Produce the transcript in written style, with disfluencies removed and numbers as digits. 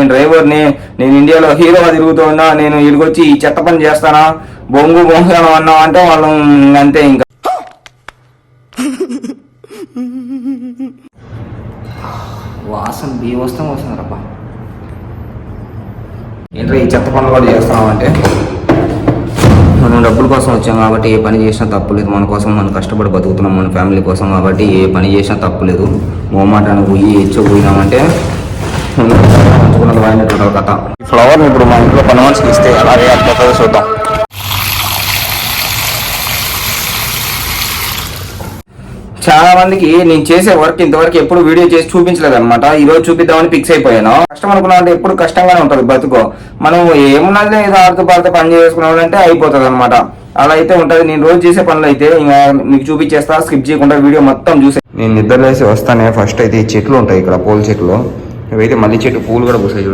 నేను డ్రైవర్ని, నేను ఇండియాలో హీరోగా తిరుగుతున్నా, నేను ఇడికొచ్చి ఈ చెత్త పని చేస్తానా, బొంగు బొంగుతాను అన్నా అంటే వాళ్ళు అంతే. ఇంకా వాసన బీవస్తం వస్తుంది రబ్బా. ఏంటో ఈ చెత్త పనులు కూడా చేస్తున్నాం అంటే మనం డబ్బుల కోసం వచ్చాం కాబట్టి ఏ పని చేసినా తప్పులేదు. మన కోసం మనం కష్టపడి బతుకుతున్నాం, మన ఫ్యామిలీ కోసం కాబట్టి ఏ పని చేసినా తప్పులేదు. మోమాటాన్ని పోయి పోయినామంటే మంచుకున్నది వాడినట్టు కథ. ఈ ఫ్లవర్ని ఇప్పుడు మా ఇంట్లో పని మనిషికి ఇస్తే ఎలా రియాక్ట్ అవుతుందో చూద్దాం. చాలా మందికి నేను చేసే వర్క్ ఇంతవరకు ఎప్పుడు వీడియో చేసి చూపించలేదు అనమాట. ఈ రోజు చూపిద్దామని ఫిక్స్ అయిపోయాను. కష్టం అనుకున్నాం అంటే ఎప్పుడు కష్టంగానే ఉంటుంది బతుకో. మనం ఏమున్నది ఏదో ఆడుతూ పాడుతూ పని చేసుకున్నామంటే అయిపోతుంది అనమాట. అలా అయితే ఉంటుంది. నేను రోజు చేసే పనులు అయితే ఇంకా మీకు చూపించేస్తా, స్కిప్ చేయకుండా వీడియో మొత్తం చూసే. నేను నిద్రలేసి వస్తానే ఫస్ట్ అయితే ఈ చెట్లు ఉంటాయి ఇక్కడ, పూల చెట్లు. ఇవైతే మళ్ళీ చెట్టు పూలు కూడా పూసాయి.